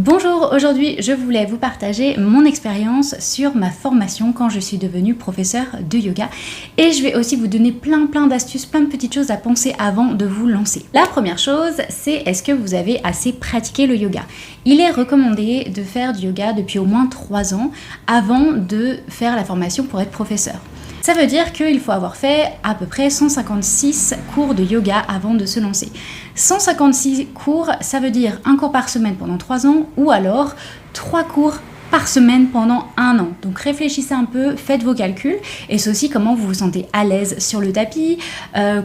Bonjour, aujourd'hui je voulais vous partager mon expérience sur ma formation quand je suis devenue professeure de yoga et je vais aussi vous donner plein d'astuces, plein de petites choses à penser avant de vous lancer. La première chose, c'est est-ce que vous avez assez pratiqué le yoga? Il est recommandé de faire du yoga depuis au moins 3 ans avant de faire la formation pour être professeur. Ça veut dire qu'il faut avoir fait à peu près 156 cours de yoga avant de se lancer. 156 cours, ça veut dire un cours par semaine pendant 3 ans ou alors 3 cours par semaine pendant 1 an. Donc réfléchissez un peu, faites vos calculs et c'est aussi comment vous vous sentez à l'aise sur le tapis,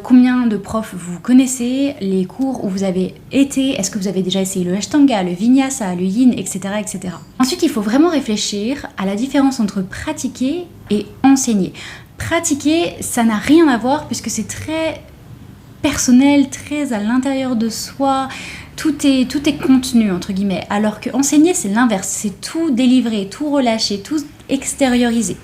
combien de profs vous connaissez, les cours où vous avez été, est-ce que vous avez déjà essayé le Ashtanga, le Vinyasa, le Yin, etc., etc. Ensuite, il faut vraiment réfléchir à la différence entre pratiquer et enseigner. Pratiquer, ça n'a rien à voir puisque c'est très personnel, très à l'intérieur de soi, tout est contenu entre guillemets, alors que enseigner c'est l'inverse, c'est tout délivrer, tout relâcher, tout extérioriser.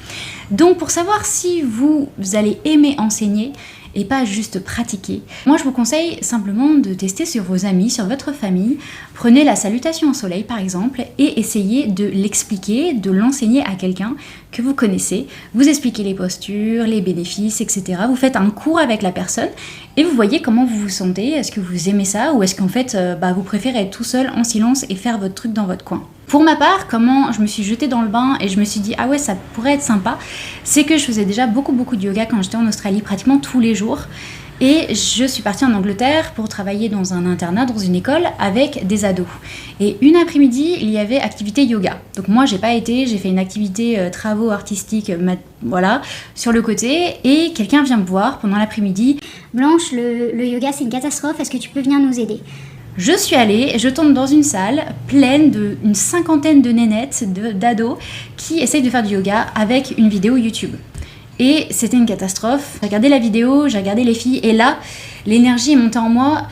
Donc pour savoir si vous allez aimer enseigner et pas juste pratiquer, moi je vous conseille simplement de tester sur vos amis, sur votre famille. Prenez la salutation au soleil par exemple et essayez de l'expliquer, de l'enseigner à quelqu'un que vous connaissez. Vous expliquez les postures, les bénéfices, etc. Vous faites un cours avec la personne et vous voyez comment vous vous sentez. Est-ce que vous aimez ça ou est-ce qu'en fait vous préférez être tout seul en silence et faire votre truc dans votre coin? Pour ma part, comment je me suis jetée dans le bain et je me suis dit ah ouais ça pourrait être sympa, c'est que je faisais déjà beaucoup de yoga quand j'étais en Australie, pratiquement tous les jours. Et je suis partie en Angleterre pour travailler dans un internat, dans une école avec des ados. Et une après-midi, il y avait activité yoga. Donc moi, j'ai pas été, j'ai fait une activité travaux artistiques, voilà, sur le côté. Et quelqu'un vient me voir pendant l'après-midi. Blanche, le yoga c'est une catastrophe, est-ce que tu peux venir nous aider? Je suis allée, je tombe dans une salle pleine d'une cinquantaine de nénettes, d'ados qui essayent de faire du yoga avec une vidéo YouTube. Et c'était une catastrophe. J'ai regardé la vidéo, j'ai regardé les filles et là, l'énergie est montée en moi.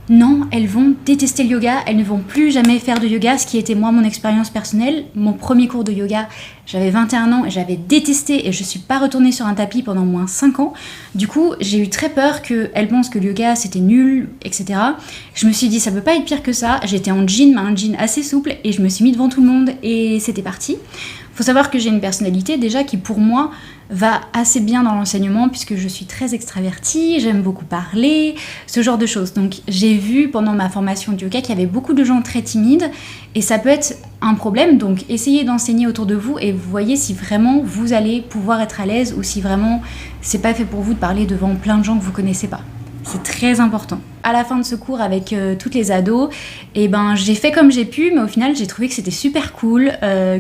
Non, elles vont détester le yoga, elles ne vont plus jamais faire de yoga, ce qui était moi mon expérience personnelle. Mon premier cours de yoga, j'avais 21 ans et j'avais détesté et je suis pas retournée sur un tapis pendant moins 5 ans. Du coup, j'ai eu très peur qu'elles pensent que le yoga c'était nul, etc. Je me suis dit ça peut pas être pire que ça. J'étais en jean, mais un jean assez souple et je me suis mis devant tout le monde et c'était parti. Faut savoir que j'ai une personnalité déjà qui pour moi va assez bien dans l'enseignement puisque je suis très extravertie, j'aime beaucoup parler, ce genre de choses. Donc j'ai vu pendant ma formation de yoga qu'il y avait beaucoup de gens très timides et ça peut être un problème. Donc essayez d'enseigner autour de vous et vous voyez si vraiment vous allez pouvoir être à l'aise ou si vraiment c'est pas fait pour vous de parler devant plein de gens que vous connaissez pas. C'est très important. À la fin de ce cours avec toutes les ados, j'ai fait comme j'ai pu, mais au final j'ai trouvé que c'était super cool,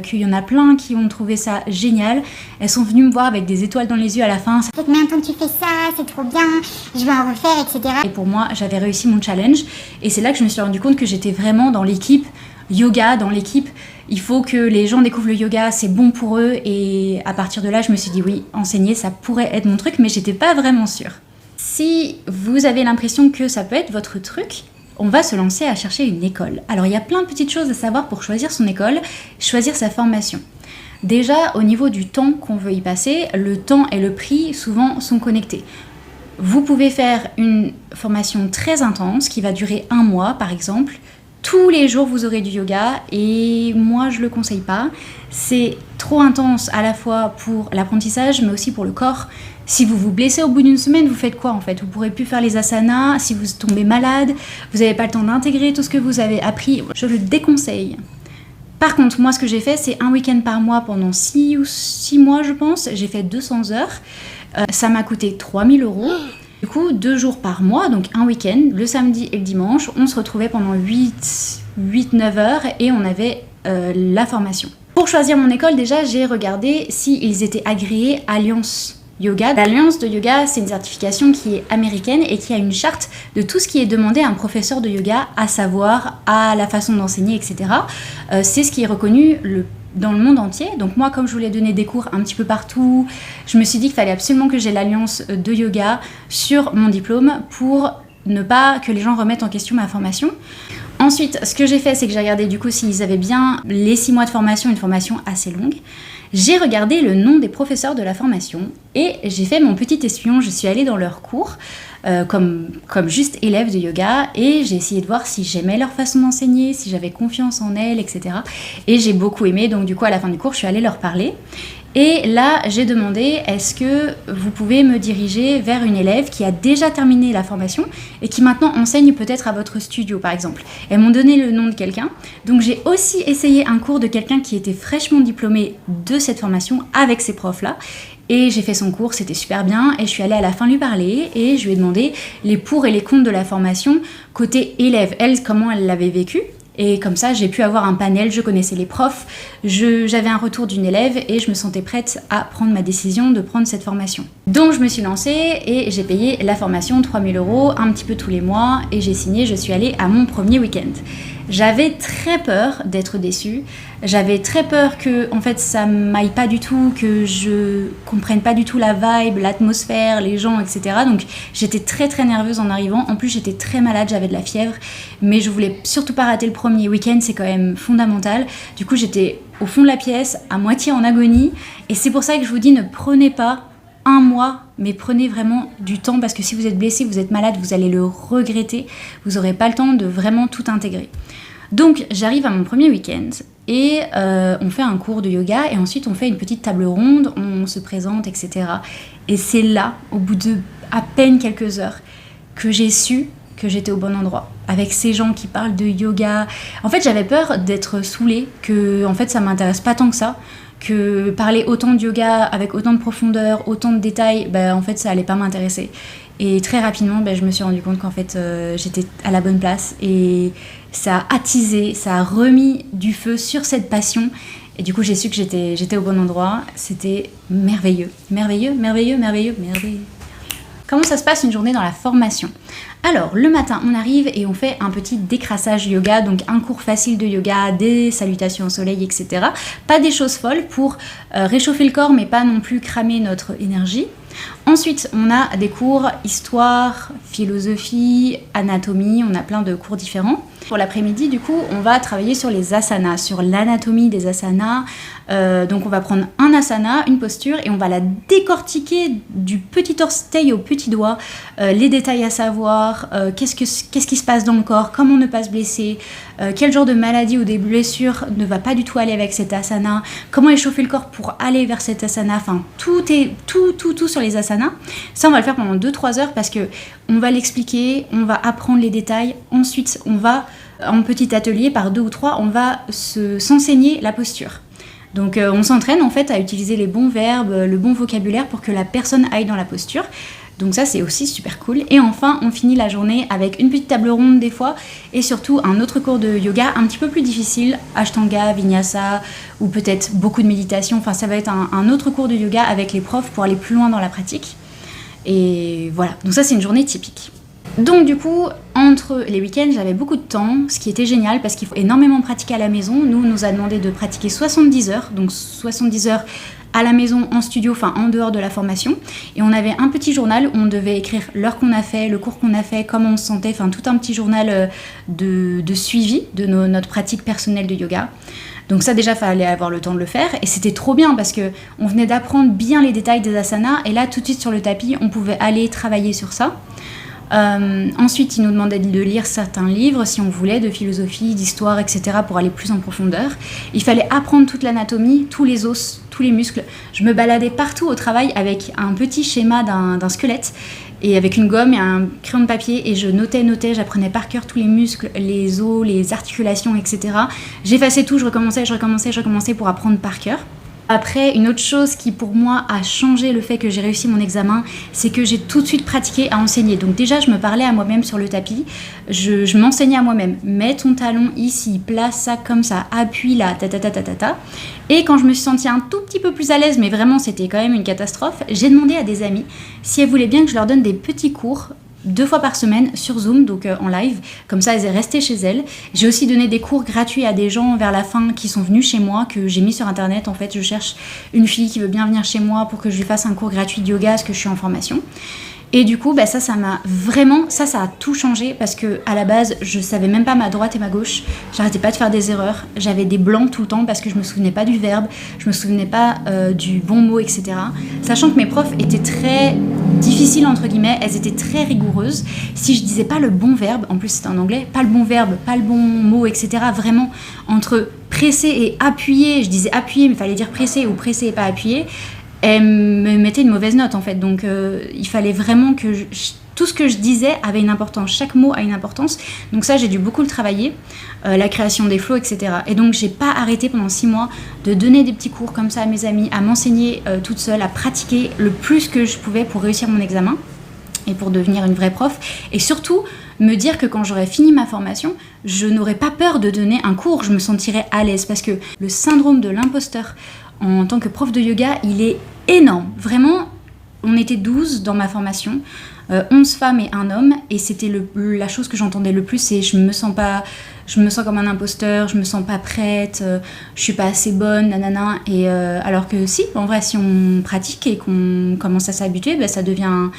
qu'il y en a plein qui ont trouvé ça génial. Elles sont venues me voir avec des étoiles dans les yeux à la fin. Ça fait combien de temps que tu fais ça? C'est trop bien, je vais en refaire, etc. Et pour moi, j'avais réussi mon challenge. Et c'est là que je me suis rendu compte que j'étais vraiment dans l'équipe yoga, dans l'équipe. Il faut que les gens découvrent le yoga, c'est bon pour eux. Et à partir de là, je me suis dit oui, enseigner, ça pourrait être mon truc, mais j'étais pas vraiment sûre. Si vous avez l'impression que ça peut être votre truc, on va se lancer à chercher une école. Alors il y a plein de petites choses à savoir pour choisir son école, choisir sa formation. Déjà au niveau du temps qu'on veut y passer, le temps et le prix souvent sont connectés. Vous pouvez faire une formation très intense qui va durer 1 mois par exemple. Tous les jours vous aurez du yoga et moi je le conseille pas. C'est trop intense à la fois pour l'apprentissage mais aussi pour le corps. Si vous vous blessez au bout d'une semaine, vous faites quoi en fait? Vous pourrez plus faire les asanas, si vous tombez malade, vous n'avez pas le temps d'intégrer tout ce que vous avez appris, je le déconseille. Par contre, moi ce que j'ai fait, c'est un week-end par mois pendant 6 mois je pense, j'ai fait 200 heures, ça m'a coûté 3 000 €. Du coup, 2 jours par mois, donc un week-end, le samedi et le dimanche, on se retrouvait pendant 8-9 heures et on avait la formation. Pour choisir mon école, déjà, j'ai regardé s'ils étaient agréés Alliance Yoga. L'Alliance de Yoga, c'est une certification qui est américaine et qui a une charte de tout ce qui est demandé à un professeur de yoga, à savoir, à la façon d'enseigner, etc. C'est ce qui est reconnu dans le monde entier. Donc moi, comme je voulais donner des cours un petit peu partout, je me suis dit qu'il fallait absolument que j'ai l'Alliance de Yoga sur mon diplôme pour ne pas que les gens remettent en question ma formation. Ensuite, ce que j'ai fait, c'est que j'ai regardé du coup s'ils avaient bien les 6 mois de formation, une formation assez longue. J'ai regardé le nom des professeurs de la formation et j'ai fait mon petit espion. Je suis allée dans leurs cours comme juste élève de yoga et j'ai essayé de voir si j'aimais leur façon d'enseigner, si j'avais confiance en elles, etc. Et j'ai beaucoup aimé, donc du coup à la fin du cours, je suis allée leur parler. Et là, j'ai demandé, est-ce que vous pouvez me diriger vers une élève qui a déjà terminé la formation et qui maintenant enseigne peut-être à votre studio, par exemple. Elles m'ont donné le nom de quelqu'un. Donc j'ai aussi essayé un cours de quelqu'un qui était fraîchement diplômé de cette formation avec ces profs-là. Et j'ai fait son cours, c'était super bien. Et je suis allée à la fin lui parler et je lui ai demandé les pour et les contre de la formation côté élève. Elle, comment elle l'avait vécu. Et comme ça, j'ai pu avoir un panel, je connaissais les profs, j'avais un retour d'une élève et je me sentais prête à prendre ma décision de prendre cette formation. Donc je me suis lancée et j'ai payé la formation 3 000 €, un petit peu tous les mois, et j'ai signé, je suis allée à mon premier week-end. J'avais très peur d'être déçue, j'avais très peur que en fait ça m'aille pas du tout, que je comprenne pas du tout la vibe, l'atmosphère, les gens, etc. Donc j'étais très très nerveuse en arrivant. En plus j'étais très malade, j'avais de la fièvre, mais je voulais surtout pas rater le premier week-end, c'est quand même fondamental. Du coup j'étais au fond de la pièce, à moitié en agonie, et c'est pour ça que je vous dis ne prenez pas un mois, mais prenez vraiment du temps, parce que si vous êtes blessé, vous êtes malade, vous allez le regretter, vous n'aurez pas le temps de vraiment tout intégrer. Donc j'arrive à mon premier week-end et on fait un cours de yoga et ensuite on fait une petite table ronde, on se présente, etc. Et c'est là, au bout de à peine quelques heures, que j'ai su que j'étais au bon endroit, avec ces gens qui parlent de yoga. En fait, j'avais peur d'être saoulée, que en fait ça m'intéresse pas tant que ça, que parler autant de yoga avec autant de profondeur, autant de détails, en fait ça allait pas m'intéresser. Et très rapidement, je me suis rendu compte qu'en fait j'étais à la bonne place et ça a attisé, ça a remis du feu sur cette passion. Et du coup j'ai su que j'étais au bon endroit. C'était merveilleux, merveilleux, merveilleux, merveilleux, merveilleux. Comment ça se passe une journée dans la formation ? Alors, le matin, on arrive et on fait un petit décrassage yoga, donc un cours facile de yoga, des salutations au soleil, etc. Pas des choses folles pour réchauffer le corps, mais pas non plus cramer notre énergie. Ensuite, on a des cours histoire, philosophie, anatomie, on a plein de cours différents. Pour l'après-midi, du coup, on va travailler sur les asanas, sur l'anatomie des asanas. Donc on va prendre un asana, une posture, et on va la décortiquer du petit orteil au petit doigt, les détails à savoir, qu'est-ce qui se passe dans le corps, comment ne pas se blesser, quel genre de maladie ou des blessures ne va pas du tout aller avec cet asana, comment échauffer le corps pour aller vers cet asana, enfin tout sur les asanas. Ça on va le faire pendant 2-3 heures parce que on va l'expliquer, on va apprendre les détails, ensuite on va en petit atelier par 2 ou 3, on va s'enseigner la posture. Donc on s'entraîne en fait à utiliser les bons verbes, le bon vocabulaire pour que la personne aille dans la posture. Donc ça c'est aussi super cool. Et enfin on finit la journée avec une petite table ronde des fois et surtout un autre cours de yoga un petit peu plus difficile, Ashtanga, Vinyasa ou peut-être beaucoup de méditation. Enfin ça va être un autre cours de yoga avec les profs pour aller plus loin dans la pratique. Et voilà, donc ça c'est une journée typique. Donc du coup, entre les week-ends, j'avais beaucoup de temps, ce qui était génial parce qu'il faut énormément pratiquer à la maison. Nous, on nous a demandé de pratiquer 70 heures, donc 70 heures à la maison, en studio, enfin en dehors de la formation. Et on avait un petit journal où on devait écrire l'heure qu'on a fait, le cours qu'on a fait, comment on se sentait, enfin tout un petit journal de suivi de notre pratique personnelle de yoga. Donc ça déjà, fallait avoir le temps de le faire et c'était trop bien parce que on venait d'apprendre bien les détails des asanas et là tout de suite sur le tapis, on pouvait aller travailler sur ça. Ensuite, ils nous demandaient de lire certains livres si on voulait, de philosophie, d'histoire, etc. pour aller plus en profondeur. Il fallait apprendre toute l'anatomie, tous les os, tous les muscles. Je me baladais partout au travail avec un petit schéma d'un squelette et avec une gomme et un crayon de papier et je notais, j'apprenais par cœur tous les muscles, les os, les articulations, etc. J'effaçais tout, je recommençais pour apprendre par cœur. Après, une autre chose qui pour moi a changé le fait que j'ai réussi mon examen, c'est que j'ai tout de suite pratiqué à enseigner. Donc déjà, je me parlais à moi-même sur le tapis, je m'enseignais à moi-même. Mets ton talon ici, place ça comme ça, appuie là, ta. Et quand je me suis sentie un tout petit peu plus à l'aise, mais vraiment c'était quand même une catastrophe, j'ai demandé à des amis si elles voulaient bien que je leur donne des petits cours 2 fois par semaine sur Zoom, donc en live, comme ça elles est restées chez elles. J'ai aussi donné des cours gratuits à des gens vers la fin qui sont venus chez moi, que j'ai mis sur internet. En fait, je cherche une fille qui veut bien venir chez moi pour que je lui fasse un cours gratuit de yoga parce que je suis en formation. Et du coup, ça m'a vraiment, ça a tout changé parce que à la base, je savais même pas ma droite et ma gauche. J'arrêtais pas de faire des erreurs. J'avais des blancs tout le temps parce que je me souvenais pas du verbe, je me souvenais pas du bon mot, etc. Sachant que mes profs étaient très difficiles entre guillemets, elles étaient très rigoureuses. Si je disais pas le bon verbe, en plus c'était en anglais, pas le bon verbe, pas le bon mot, etc. Vraiment entre presser et appuyer, je disais appuyer mais il fallait dire presser ou presser et pas appuyer. Elle me mettait une mauvaise note en fait, donc il fallait vraiment que tout ce que je disais avait une importance, chaque mot a une importance, donc ça j'ai dû beaucoup le travailler, la création des flows, etc. Et donc j'ai pas arrêté pendant 6 mois de donner des petits cours comme ça à mes amis, à m'enseigner toute seule, à pratiquer le plus que je pouvais pour réussir mon examen et pour devenir une vraie prof, et surtout me dire que quand j'aurais fini ma formation, je n'aurais pas peur de donner un cours, je me sentirais à l'aise, parce que le syndrome de l'imposteur en tant que prof de yoga, il est énorme. Vraiment, on était 12 dans ma formation, 11 femmes et un homme, et c'était la chose que j'entendais le plus, c'est je me sens comme un imposteur, je me sens pas prête, je suis pas assez bonne, nanana. Et alors que si, en vrai, si on pratique et qu'on commence à s'habituer, ça devient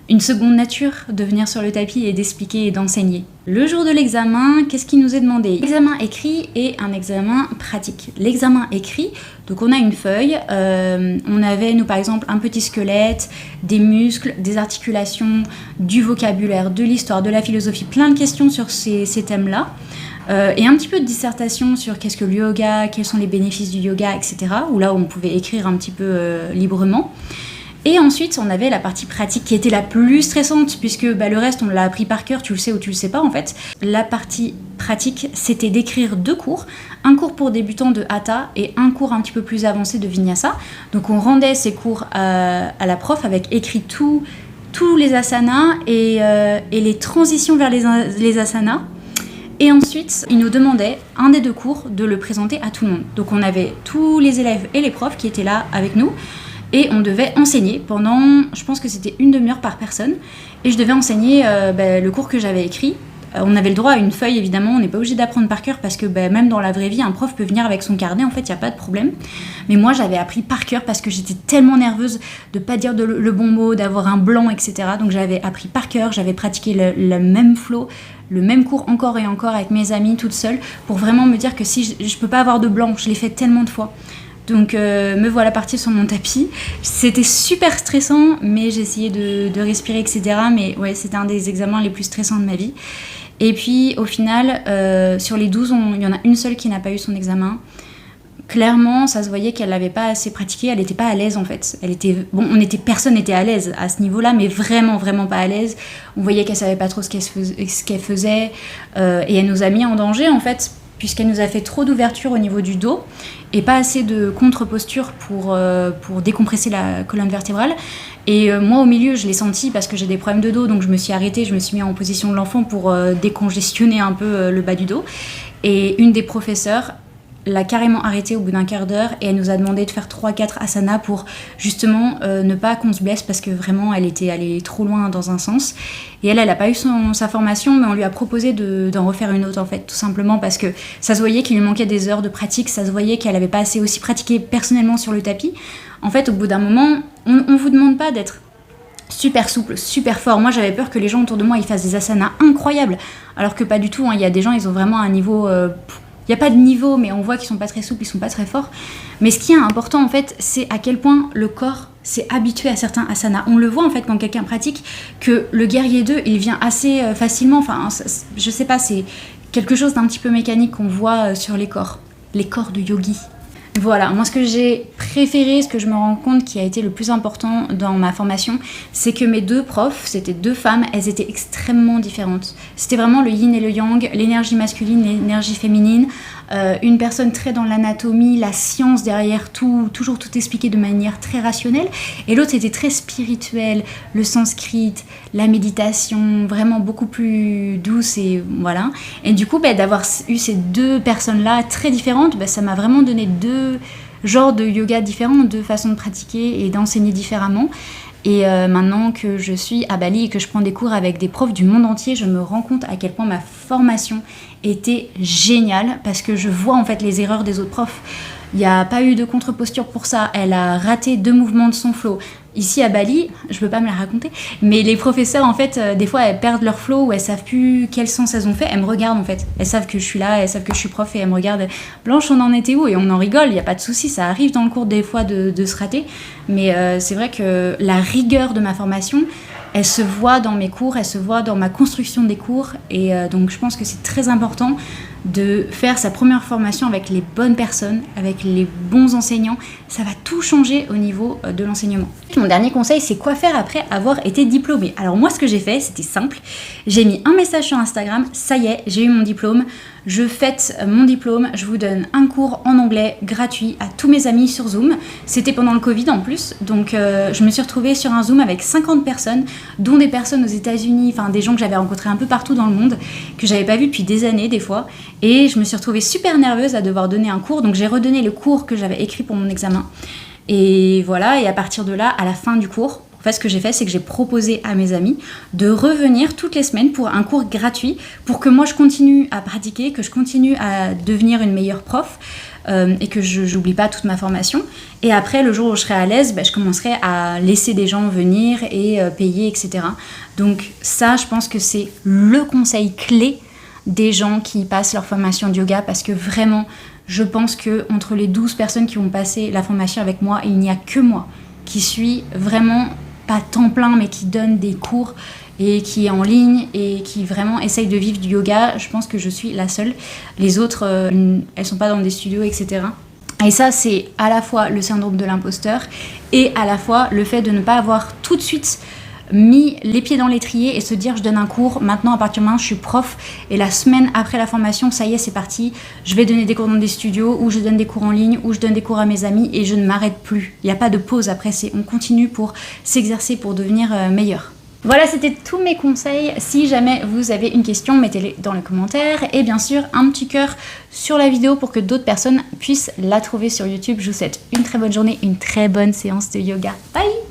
une seconde nature de venir sur le tapis et d'expliquer et d'enseigner. Le jour de l'examen, qu'est-ce qui nous est demandé ? L'examen écrit et un examen pratique. L'examen écrit, donc on a une feuille, on avait nous par exemple un petit squelette, des muscles, des articulations, du vocabulaire, de l'histoire, de la philosophie, plein de questions sur ces thèmes-là. Et un petit peu de dissertation sur qu'est-ce que le yoga, quels sont les bénéfices du yoga, etc. Où là on pouvait écrire un petit peu librement. Et ensuite, on avait la partie pratique qui était la plus stressante, puisque le reste, on l'a appris par cœur, tu le sais ou tu le sais pas en fait. La partie pratique, c'était d'écrire 2 cours, un cours pour débutants de Hatha et un cours un petit peu plus avancé de Vinyasa. Donc on rendait ces cours à la prof avec écrit tous les asanas et les transitions vers les asanas. Et ensuite, il nous demandait, un des 2 cours, de le présenter à tout le monde. Donc on avait tous les élèves et les profs qui étaient là avec nous. Et on devait enseigner pendant, je pense que c'était 1 demi-heure par personne. Et je devais enseigner le cours que j'avais écrit. On avait le droit à une feuille, évidemment. On n'est pas obligé d'apprendre par cœur parce que même dans la vraie vie, un prof peut venir avec son carnet. En fait, il n'y a pas de problème. Mais moi, j'avais appris par cœur parce que j'étais tellement nerveuse de ne pas dire le bon mot, d'avoir un blanc, etc. Donc, j'avais appris par cœur. J'avais pratiqué le même flow, le même cours encore et encore avec mes amis, toute seule, pour vraiment me dire que si je ne peux pas avoir de blanc, je l'ai fait tellement de fois. Donc me voilà partie sur mon tapis. C'était super stressant, mais j'ai essayé de respirer, etc. Mais ouais, c'était un des examens les plus stressants de ma vie. Et puis au final, sur les 12, il y en a une seule qui n'a pas eu son examen. Clairement, ça se voyait qu'elle n'avait pas assez pratiqué, elle n'était pas à l'aise en fait. Personne n'était à l'aise à ce niveau-là, mais vraiment, vraiment pas à l'aise. On voyait qu'elle savait pas trop ce qu'elle faisait, et elle nous a mis en danger en fait, puisqu'elle nous a fait trop d'ouverture au niveau du dos et pas assez de contre-posture pour décompresser la colonne vertébrale. Et moi, au milieu, je l'ai senti parce que j'ai des problèmes de dos, donc je me suis arrêtée, je me suis mis en position de l'enfant pour décongestionner un peu le bas du dos. Et une des professeurs l'a carrément arrêtée au bout d'un quart d'heure et elle nous a demandé de faire 3-4 asanas pour justement ne pas qu'on se blesse parce que vraiment elle était allée trop loin dans un sens. Et elle n'a pas eu sa formation, mais on lui a proposé d'en refaire une autre en fait, tout simplement parce que ça se voyait qu'il lui manquait des heures de pratique, ça se voyait qu'elle n'avait pas assez aussi pratiqué personnellement sur le tapis. En fait, au bout d'un moment, on vous demande pas d'être super souple, super fort. Moi, j'avais peur que les gens autour de moi ils fassent des asanas incroyables, alors que pas du tout. Il y a des gens, ils ont vraiment un niveau... Il n'y a pas de niveau, mais on voit qu'ils sont pas très souples, ils sont pas très forts. Mais ce qui est important, en fait, c'est à quel point le corps s'est habitué à certains asanas. On le voit, en fait, quand quelqu'un pratique, que le guerrier 2, il vient assez facilement. Enfin, je sais pas, c'est quelque chose d'un petit peu mécanique qu'on voit sur les corps de yogi. Voilà, moi ce que j'ai préféré, ce que je me rends compte qui a été le plus important dans ma formation, c'est que mes 2 profs, c'était 2 femmes, elles étaient extrêmement différentes. C'était vraiment le yin et le yang, l'énergie masculine, l'énergie féminine, une personne très dans l'anatomie, la science derrière tout, toujours tout expliqué de manière très rationnelle, et l'autre était très spirituelle, le sanskrit, la méditation, vraiment beaucoup plus douce, et voilà. Et du coup, d'avoir eu ces 2 personnes-là très différentes, ça m'a vraiment donné 2 genres de yoga différents, 2 façons de pratiquer et d'enseigner différemment. Et maintenant que je suis à Bali et que je prends des cours avec des profs du monde entier, je me rends compte à quel point ma formation était géniale, parce que je vois en fait les erreurs des autres profs. Il n'y a pas eu de contre-posture pour ça. Elle a raté 2 mouvements de son flow. Ici à Bali, je peux pas me la raconter, mais les professeurs en fait, des fois elles perdent leur flow ou elles savent plus quel sens elles ont fait. Elles me regardent en fait. Elles savent que je suis là, elles savent que je suis prof et elles me regardent. Blanche, on en était où? Et on en rigole, il n'y a pas de souci, ça arrive dans le cours des fois de se rater. Mais c'est vrai que la rigueur de ma formation, elle se voit dans mes cours, elle se voit dans ma construction des cours. Et donc je pense que c'est très important de faire sa première formation avec les bonnes personnes, avec les bons enseignants. Ça va tout changer au niveau de l'enseignement. Mon dernier conseil, c'est quoi faire après avoir été diplômée. Alors moi, ce que j'ai fait, c'était simple. J'ai mis un message sur Instagram, ça y est, j'ai eu mon diplôme. Je fête mon diplôme, je vous donne un cours en anglais gratuit à tous mes amis sur Zoom. C'était pendant le Covid en plus, donc je me suis retrouvée sur un Zoom avec 50 personnes, dont des personnes aux États-Unis, enfin des gens que j'avais rencontrés un peu partout dans le monde, que j'avais pas vu depuis des années des fois. Et je me suis retrouvée super nerveuse à devoir donner un cours, donc j'ai redonné le cours que j'avais écrit pour mon examen. Et voilà, et à partir de là, à la fin du cours, en fait, ce que j'ai fait, c'est que j'ai proposé à mes amis de revenir toutes les semaines pour un cours gratuit, pour que moi je continue à pratiquer, que je continue à devenir une meilleure prof et que je n'oublie pas toute ma formation. Et après, le jour où je serai à l'aise, je commencerai à laisser des gens venir et payer, etc. Donc ça, je pense que c'est le conseil clé des gens qui passent leur formation de yoga, parce que vraiment, je pense qu'entre les 12 personnes qui vont passer la formation avec moi, il n'y a que moi qui suis vraiment pas temps plein, mais qui donne des cours et qui est en ligne et qui vraiment essaye de vivre du yoga. Je pense que je suis la seule. Les autres, elles sont pas dans des studios, etc. Et ça, c'est à la fois le syndrome de l'imposteur et à la fois le fait de ne pas avoir tout de suite mis les pieds dans l'étrier et se dire je donne un cours, maintenant à partir de maintenant je suis prof et la semaine après la formation, ça y est, c'est parti, je vais donner des cours dans des studios ou je donne des cours en ligne ou je donne des cours à mes amis et je ne m'arrête plus. Il n'y a pas de pause après, on continue pour s'exercer, pour devenir meilleur. Voilà, c'était tous mes conseils. Si jamais vous avez une question, mettez-les dans les commentaires et bien sûr un petit cœur sur la vidéo pour que d'autres personnes puissent la trouver sur YouTube. Je vous souhaite une très bonne journée, une très bonne séance de yoga. Bye!